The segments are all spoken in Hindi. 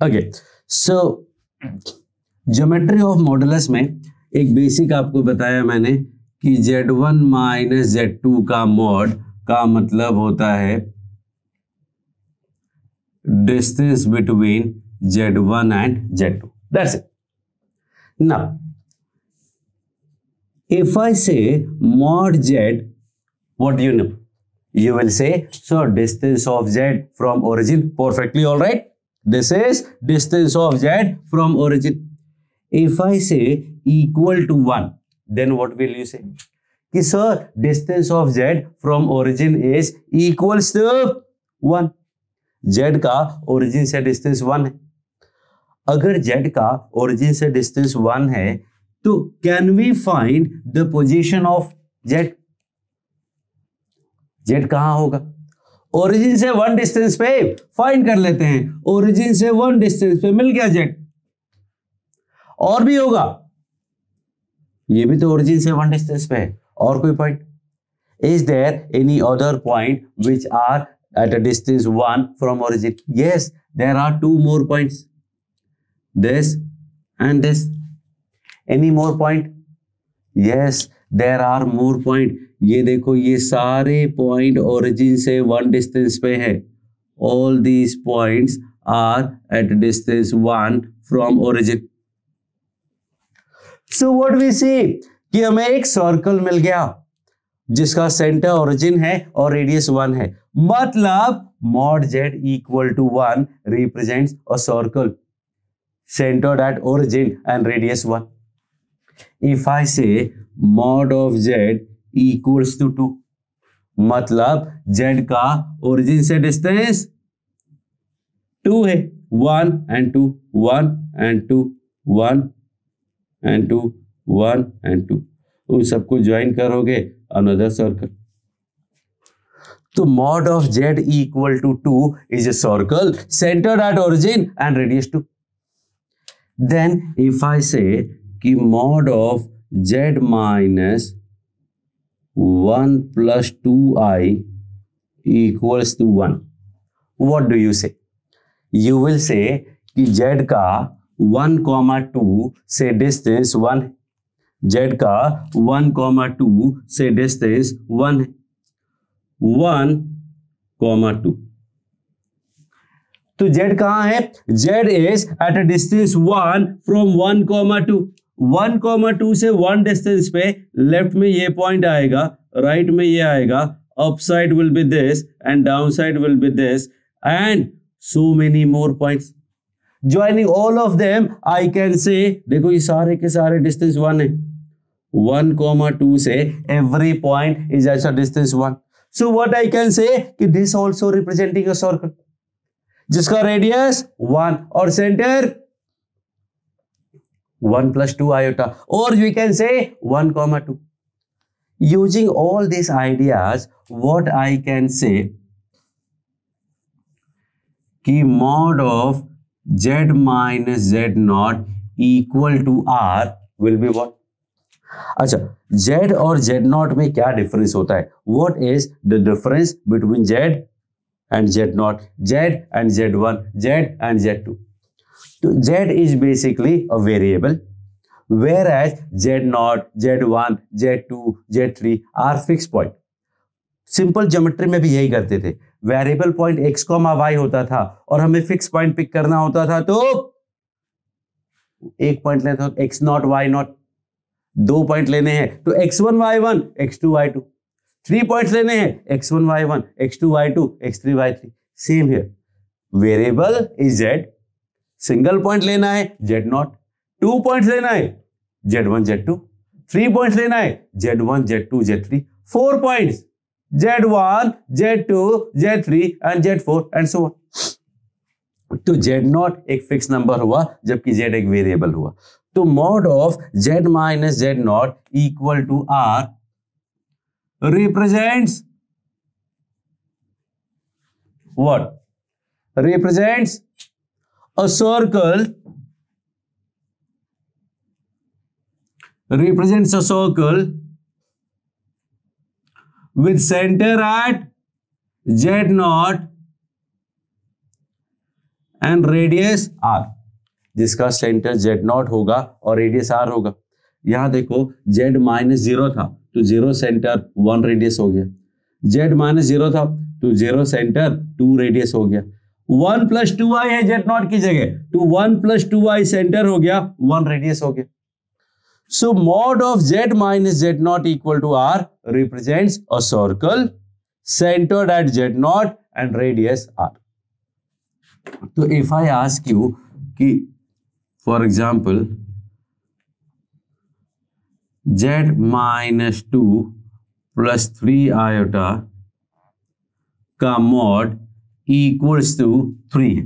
Okay, so geometry of modulus में एक बेसिक आपको बताया मैंने कि Z1 माइनस Z2 का मॉड का मतलब होता है distance between Z1 and Z2. That's it. Now if I say mod Z, what do you know? You will say, so distance of Z from origin. Perfectly all right. This is distance of Z from origin. If I say equal to 1, then what will you say? कि sir, distance of Z from origin is equals to 1. Z का origin से distance 1 है. अगर Z का origin से distance 1 है, तो can we find the position of Z? Z कहां होगा? ओरिजिन से 1 डिस्टेंस पे फाइंड कर लेते हैं. ओरिजिन से 1 डिस्टेंस पे मिल गया Z. और भी होगा, ये भी तो ओरिजिन से 1 डिस्टेंस पे है. और कोई point? Is there any other point which are at a distance 1 from origin? Yes, there are 2 more points, this and this. Any more point? Yes, there are more point. ये देखो, ये सारे पॉइंट ओरिजिन से 1 डिस्टेंस पे है. All these points are at distance 1 from origin. So what we see कि हमें एक सर्कल मिल गया जिसका सेंटर ओरिजिन है और रेडियस 1 है. मतलब mod Z equal to 1 represents a circle centered at origin and radius 1. If I say mod of Z equals to 2, मतलब Z का ओरिजिन से डिस्टेंस 2 है. 1 and 2, 1 and 2, 1 and 2, 1 and 2. उन सबको ज्वाइन करोगे, अनदर सर्कल. तो mod of Z equal to 2 is a circle centered at origin and radius 2. Then if I say कि mod of Z minus 1 plus 2i equals to 1, what do you say? You will say कि Z का 1, 2 से डिस्टेंस 1 है. Z का 1, 2 से डिस्टेंस 1 है. 1, 2. तो Z कहां है? Z is at a distance 1 from 1, 2. 1, 2 से 1 डिस्टेंस पे लेफ्ट में ये पॉइंट आएगा, राइट में ये आएगा, up side will be this and down side will be this and so many more points. Joining all of them I can से, देखो ये सारे के सारे डिस्टेंस 1 है. 1, 2 से every point is at a distance 1. So what I can say कि this also representing a circle जिसका रेडियस 1 और centre 1 plus 2 iota, or we can say 1, 2. Using all these ideas, what I can say कि mod of Z minus Z naught equal to R will be what? अच्छा, Z और Z naught में क्या डिफरेंस होता है? What is the difference between Z and Z naught, Z and Z1, Z and Z2? तो Z is basically a variable, whereas Z0, Z1, Z2, Z3 are fixed point. Simple geometry में भी यही करते थे. वेरिएबल पॉइंट x, y होता था और हमें फिक्स पॉइंट पिक करना होता था. तो एक पॉइंट लेना था x0, y0. 2 पॉइंट लेने हैं तो x1, y1, x2, y2. 3 points लेने हैं x1, y1, x2, y2, x3, y3. Same here, variable is Z. Single point लेना है Z0. 2 पॉइंट्स लेना है Z1, Z2. 3 पॉइंट्स लेना है Z1, Z2, Z3. 4 points Z1, Z2, Z3 and Z4 and so on. तो Z0 एक फिक्स नंबर हुआ जबकि Z एक वेरिएबल हुआ. तो mod of Z minus Z0 equal to R represents what? Represents a circle, represents a circle with center at Z0 and radius r, जिसका सेंटर z0 होगा और रेडियस r होगा। यहां देखो z -0 था तो 0 सेंटर 1 रेडियस हो गया, z -0 था तो 0 सेंटर 2 रेडियस हो गया। 1 + 2i है z0 की जगह तो 1 + 2i सेंटर हो गया, 1 रेडियस हो गया। So mod of z minus z0 equal to r represents a circle centered at z0 and radius r. So if I ask you कि for example z minus 2 plus 3 iota का mod equals to 3 है।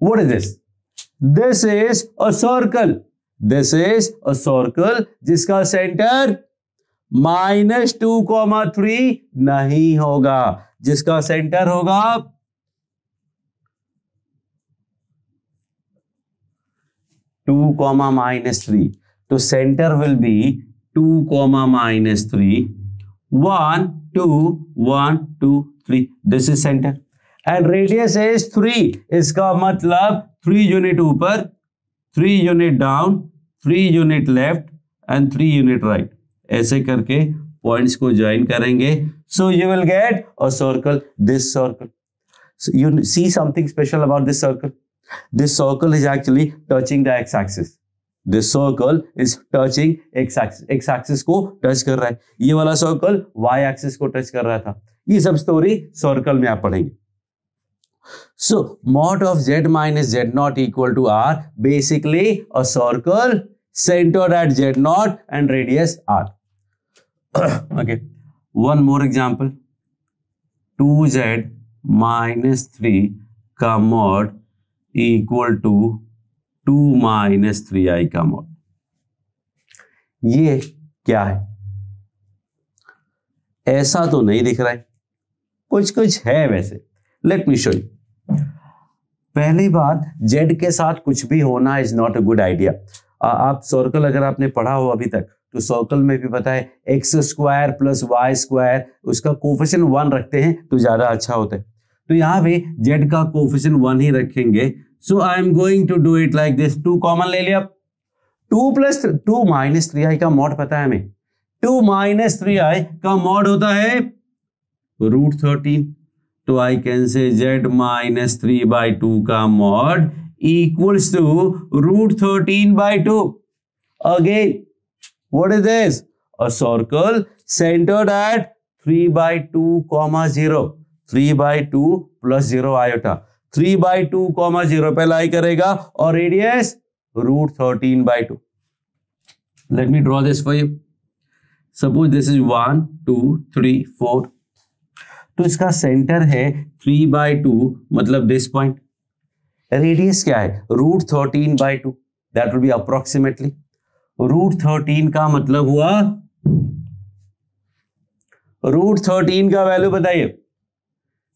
What is this? This is a circle. This is a circle जिसका सेंटर -2,3 नहीं होगा, जिसका सेंटर होगा 2, -3. तो centre will B 2, -3, 1, 2, 1, 2, 3. This is centre and radius is 3. इसका मतलब 3 यूनिट ऊपर, 3 unit down, 3 unit left and 3 unit right, ऐसे करके पॉइंट्स को ज्वाइन करेंगे। So you will get a circle, this circle. You see something special about this circle. This circle is actually touching the x axis. This circle is touching x axis, x axis को टच कर रहा है। ये वाला सर्कल वाई एक्सिस को टच कर रहा था। ये सब स्टोरी सर्कल में आप पढ़ेंगे। So mod of z minus z0 equal to r, basically a circle centered at z0 and radius r. Okay, one more example. 2z minus 3 का mod equal to 2 minus 3i का mod. ये क्या है? ऐसा तो नहीं दिख रहा है, कुछ कुछ है वैसे। Let me show you. पहली बात, z के साथ कुछ भी होना is not a good idea. आप सर्कल अगर आपने पढ़ा हो अभी तक तो सर्कल में भी पता है x² + y², उसका कोफिशिएंट 1 रखते हैं तो ज्यादा अच्छा होता है। तो यहां भी z का कोफिशिएंट 1 ही रखेंगे। So I am going to do it like this. 2 common ले लिया, 2 + 2 -3i का मॉड पता है हमें। 2 -3i का मॉड होता है √13। तो आई कैन से z -3/2 का mod equals to √13/2. Again, what is this? A circle centered at 3/2, 0. 3/2 + 0 iota. 3/2, 0 पे लाई करेगा और radius √13/2. Let me draw this for you. Suppose this is 1, 2, 3, 4. तो इसका सेंटर है 3/2, मतलब दिस पॉइंट। रेडियस क्या है? √13/2. दैट विल बी अप्रोक्सीमेटली √13 का मतलब हुआ, √13 का वैल्यू बताइए।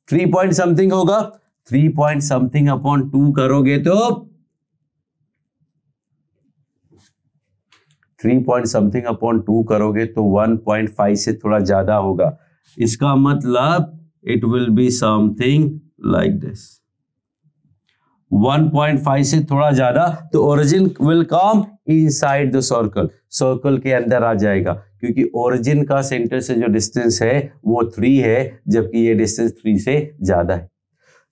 3 पॉइंट समथिंग होगा, 3 पॉइंट समथिंग अपॉन 2 करोगे तो 3 पॉइंट समथिंग अपॉन 2 करोगे तो 1.5 से थोड़ा ज्यादा होगा। इसका मतलब it will be something like this. 1.5 से थोड़ा ज्यादा तो origin will come inside the circle, circle के अंदर आ जाएगा, क्योंकि ओरिजिन का सेंटर से जो डिस्टेंस है वो 3 है, जबकि ये डिस्टेंस 3 से ज्यादा है।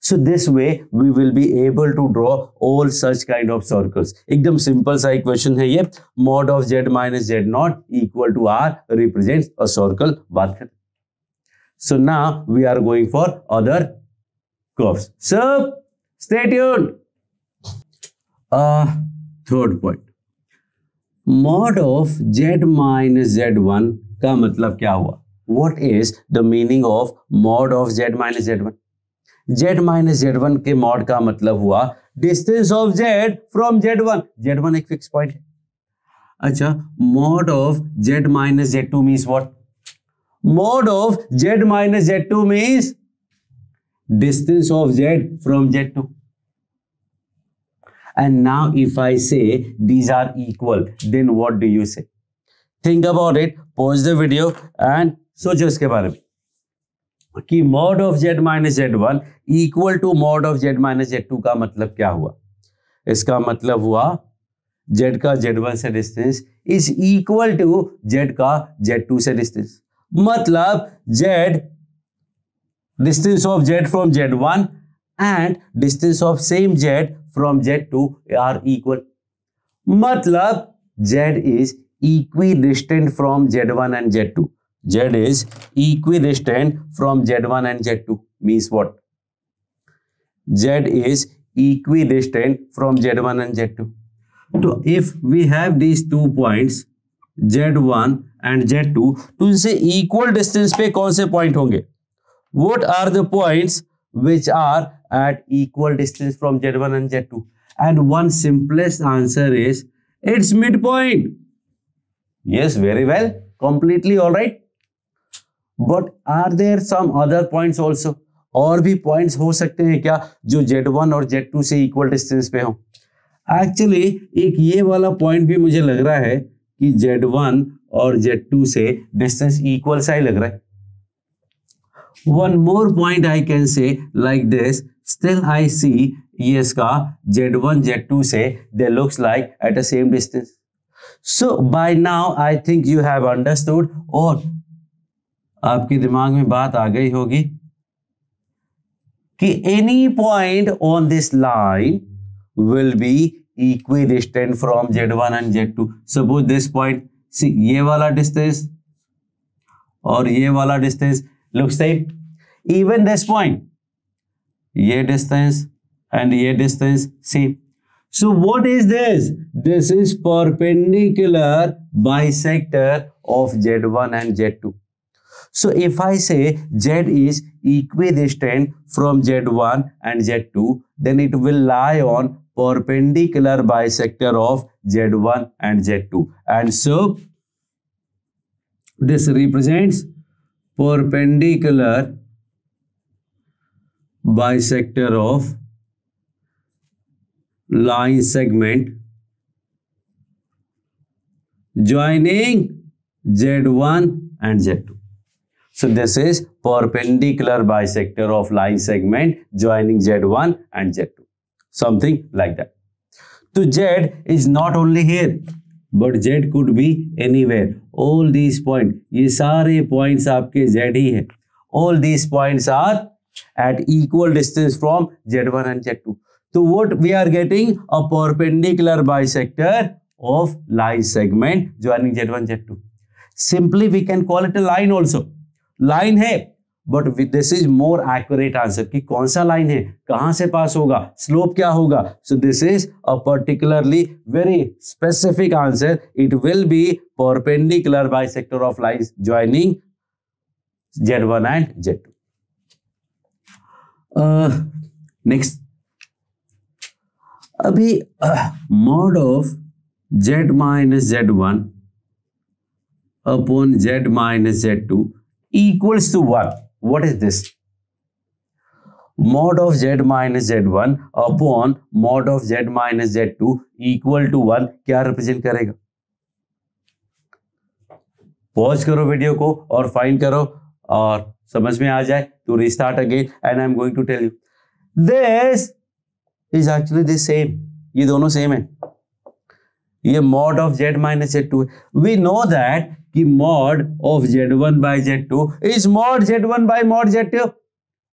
So this way we will be able to draw all such kind of circles. एकदम सिंपल सा इक्वेशन है ये। mod of z minus z0 equal to r represents a circle. बात कर। So now we are going for other curves. So stay tuned. Third point. Mod of z minus z1 का मतलब क्या हुआ? What is the meaning of mod of z minus z1? z minus z1 के मॉड का मतलब हुआ distance of z from z1। z1 एक फिक्स पॉइंट है। अच्छा, mod of z minus z2 means what? Mod of z minus z2 means distance of z from z2। And now if I say these are equal, then what do you say? Think about it, pause the video and सोचो इसके बारे में। कि mod of z minus z1 equal to mod of z minus z2 का मतलब क्या हुआ? इसका मतलब हुआ z का z1 से distance is equal to z का z2 से डिस्टेंस। मतलब z distance of z from z1 and distance of same z from z2 are equal. मतलब z is equidistant from z1 and z2. Z is equidistant from Z1 and Z2 means what? Z is equidistant from Z1 and Z2. So if we have these 2 points Z1 and Z2, तो इनसे equal distance पे कौन से point होंगे? What are the points which are at equal distance from Z1 and Z2? And one simplest answer is its midpoint. Yes, very well, completely all right. But are there some other points also? और भी points हो सकते हैं क्या जो Z1 और Z2 से equal distance पे हो? Actually एक ये वाला point भी मुझे लग रहा है कि Z1 और Z2 से distance equal सा ही लग रहा है। One more point I can say like this. Still I see yes का Z1 Z2 से they looks like at the same distance. So by now I think you have understood और आपके दिमाग में बात आ गई होगी कि any point on this line will be equidistant from Z1 and Z2. Suppose this point, see ये वाला distance और ये वाला distance looks same. Even this point, ये distance and ये distance same. So what is this? This is perpendicular bisector of Z1 and Z2. So if I say Z is equidistant from Z1 and Z2, then it will lie on perpendicular bisector of Z1 and Z2. And so this represents perpendicular bisector of line segment joining Z1 and Z2. So this is perpendicular bisector of line segment joining Z1 and Z2. Something like that. So Z is not only here, but Z could be anywhere. All these points, ये सारे points आपके Z ही है. All these points are at equal distance from Z1 and Z2. So what we are getting? A perpendicular bisector of line segment joining Z1 Z2. Simply we can call it a line also. Line है, but this is more accurate answer कि कौन सा line है, कहाँ से पास होगा, slope क्या होगा. So this is a particularly very specific answer. It will be perpendicular bisector of lines joining Z1 and Z2. Next. अभी mod of Z minus Z1 upon Z minus Z2 equals to what? What is this? Mod of Z minus Z1 upon mod of Z minus Z2 equal to 1 क्या represent करेगा? पॉज करो वीडियो को और फाइंड करो और समझ में आ जाए तो restart again and I am going to tell you this is actually this same. ये दोनों सेम है. ये mod of Z minus Z2 है. वी नो दैट कि mod of Z1 by Z2 is mod Z1 by mod Z2.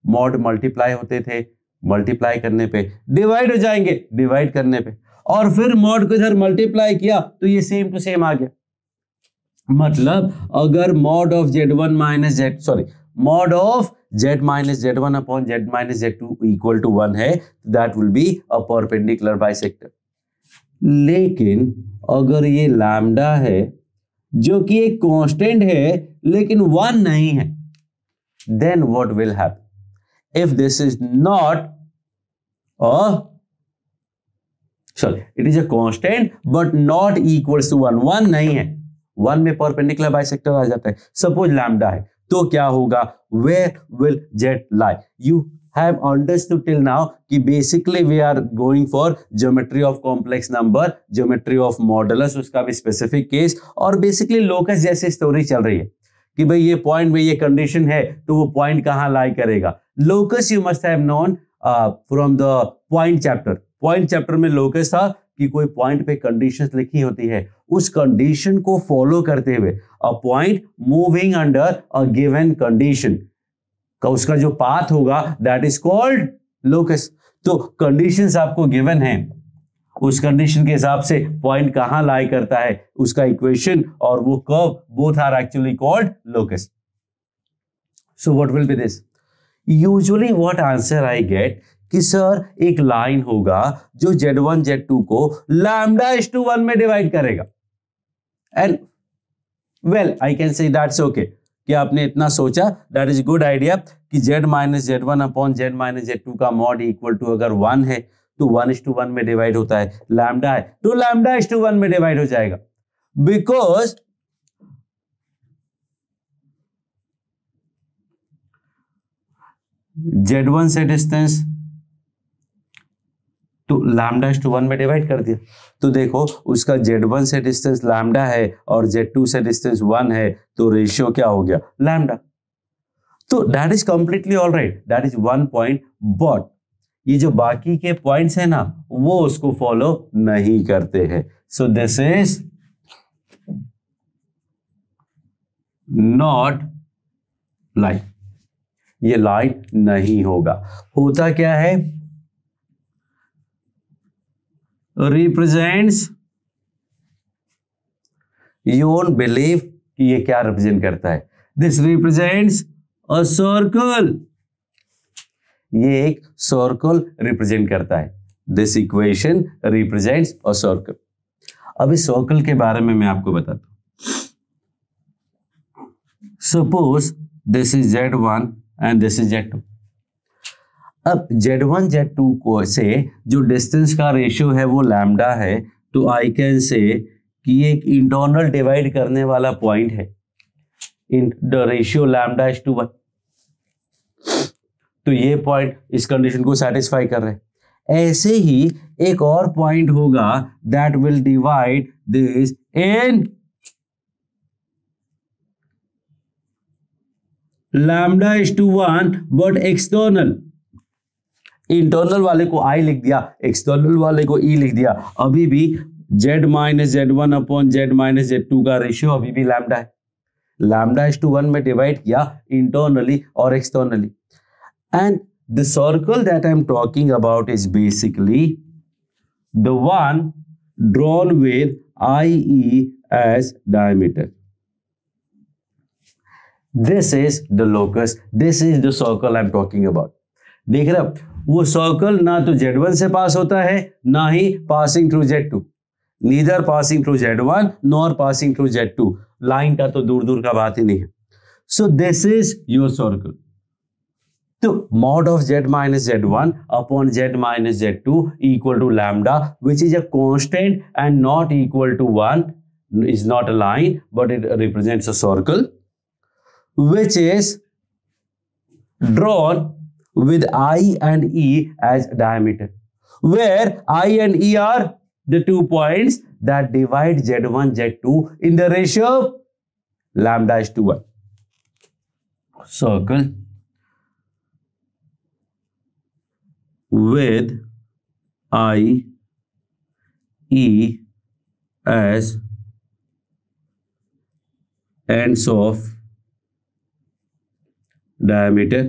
mod multiply होते थे, मल्टीप्लाई करने पे डिवाइड हो जाएंगे, डिवाइड करने पे, और फिर mod को इधर मल्टीप्लाई किया तो ये सेम टू सेम आ गया. मतलब अगर mod of Z1 minus Z mod of Z minus Z1 upon Z minus Z2 equal to 1 है, that will be a perpendicular bisector. लेकिन अगर ये लैम्डा है जो कि एक कांस्टेंट है लेकिन 1 नहीं है, then what will happen? If this is not it is a constant but not equals to 1. 1 नहीं है, 1 में perpendicular bisector आ जाता है. Suppose लैम्डा है तो क्या होगा? Where will Z lie? You have understood till now कि basically we are going for geometry of complex number, geometry of modulus, उसका भी specific case, और basically locus जैसे story चल रही है कि भाई ये पॉइंट में ये कंडीशन है तो वो पॉइंट कहाँ लाई करेगा। Locus you must have known from the point chapter. Point chapter में लोकस था कि कोई पॉइंट पे कंडीशंस लिखी होती है, उस कंडीशन को फॉलो करते हुए a point moving under a given condition का उसका जो पाथ होगा दैट इज कॉल्ड लोकस। तो कंडीशंस आपको गिवन है, उस कंडीशन के हिसाब से पॉइंट कहां लाई करता है, उसका इक्वेशन और वो curve both are actually called locus. So what will be this? Usually what answer I get कि सर एक लाइन होगा जो Z1 Z2 को λ/1 में डिवाइड करेगा। And well I can say that's okay कि आपने इतना सोचा, दैट इज गुड आइडिया कि Z minus Z1 upon Z minus Z2 का मॉड इक्वल टू अगर 1 है तो 1:1 में डिवाइड होता है, लैम्डा है तो λ/1 में डिवाइड हो जाएगा। बिकॉज Z1 से डिस्टेंस तो λ/1 में डिवाइड कर दिया, तो देखो उसका Z1 से डिस्टेंस लैम्डा है और Z2 से डिस्टेंस 1 है, तो रेशियो क्या हो गया लैम्डा। तो that is completely all right, that is 1 point. But ये जो बाकी के पॉइंट्स है ना वो उसको फॉलो नहीं करते हैं। सो दिस इज नॉट लाइन, ये लाइन नहीं होगा। होता क्या है, रिप्रेजेंट्स, यू वोंट बिलीव कि ये क्या रिप्रेजेंट करता है, दिस रिप्रेजेंट्स अ सर्कल, ये एक सर्कल रिप्रेजेंट करता है। This equation represents a circle. अब इस सर्कल के बारे में मैं आपको बताता हूं। Suppose this is Z1 and this is Z2। अब Z1 Z2 को से जो डिस्टेंस का रेशियो है वो लैम्डा है, तो आई कैन से कि एक इंटरनल डिवाइड करने वाला पॉइंट है इन द रेशियो λ/1। तो ये पॉइंट इस कंडीशन को सेटिस्फाई कर रहे हैं। ऐसे ही एक और पॉइंट होगा that will divide this in λ/1 but external. Internal वाले को I लिख दिया, एक्सटर्नल वाले को E लिख दिया, अभी भी Z minus Z1 upon Z minus Z2 का रेशियो अभी भी लैम्डा है। λ/1 में डिवाइड किया इंटरनली और externally. And the circle that I'm talking about is basically the one drawn with IE as diameter. This is the locus. This is the circle I'm talking about. देख रहे हो, वो सर्कल ना तो Z1 से पास होता है ना ही passing through Z2, neither passing through Z1 nor passing through Z2। Line का तो दूर दूर का बात ही नहीं है। So this is your circle. तो mod of Z minus Z1 upon Z minus Z2 equal to lambda, which is a constant and not equal to 1, is not a line but it represents a circle which is drawn with I and E as diameter, where I and E are the 2 points that divide Z1 Z2 in the ratio λ/1. Circle with I, E as ends of diameter,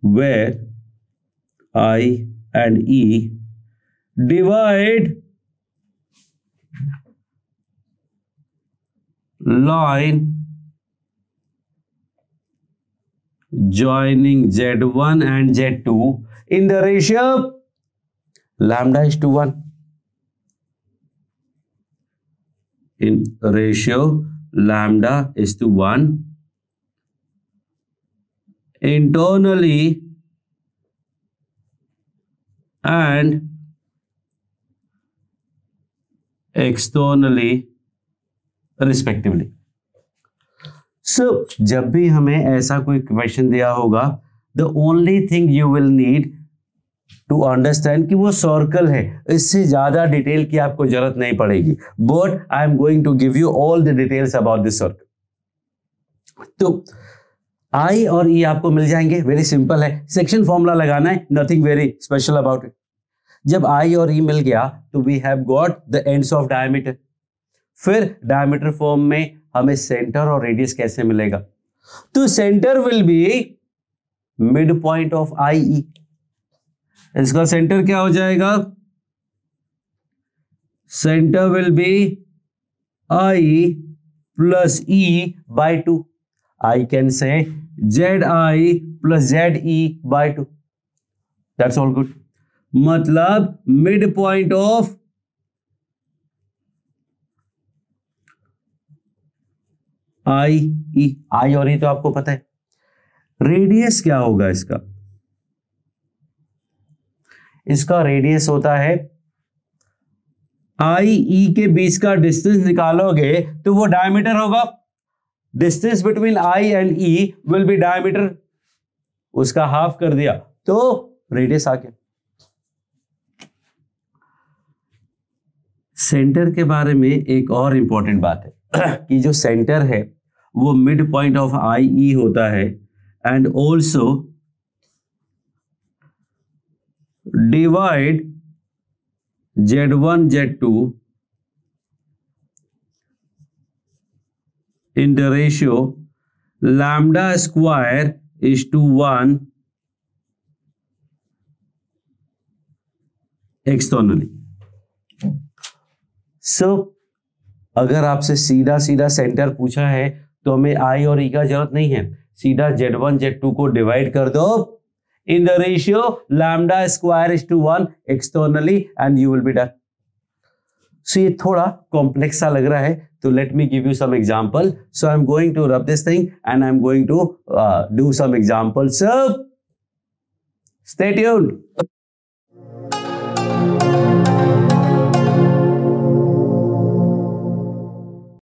where I and E divide line joining Z1 and Z2 in the ratio λ/1. In ratio λ/1 internally and externally respectively. So, जब भी हमें ऐसा कोई क्वेश्चन दिया होगा, the only thing you will need to understand कि वो सर्कल है, इससे ज्यादा डिटेल की आपको जरूरत नहीं पड़ेगी। But I am going to give you all the details about this circle. तो आई और ई आपको मिल जाएंगे, वेरी सिंपल है, सेक्शन फॉर्मूला लगाना है, nothing very special about it. जब आई और ई मिल गया तो we have got the ends of diameter. फिर डायमीटर फॉर्म में हमें सेंटर और रेडियस कैसे मिलेगा, तो centre will be mid point of I E. इसका सेंटर क्या हो जाएगा, centre will be I plus E by 2। I can say Z I plus Z E by 2, that's all good. मतलब mid point of I E. I और ई तो आपको पता है। रेडियस क्या होगा इसका, इसका रेडियस होता है आई ई के बीच का डिस्टेंस निकालोगे तो वो डायमीटर होगा। Distance between I and E will be diameter, उसका हाफ कर दिया तो रेडियस आ गया। सेंटर के बारे में एक और इंपॉर्टेंट बात है कि जो सेंटर है वो मिड पॉइंट ऑफ आई ई होता है and also divide Z1 Z2 in the ratio lambda square is to 1 externally. So अगर आपसे सीधा सीधा सेंटर पूछा है तो हमें आई और ई का जरूरत नहीं है, सीधा Z1 Z2 को डिवाइड कर दो in the ratio lambda square is to 1 externally and you will be done. So ये थोड़ा कॉम्प्लेक्स सा लग रहा है, तो let me give you some example. So I'm going to rub this thing and I'm going to do some examples. So stay tuned.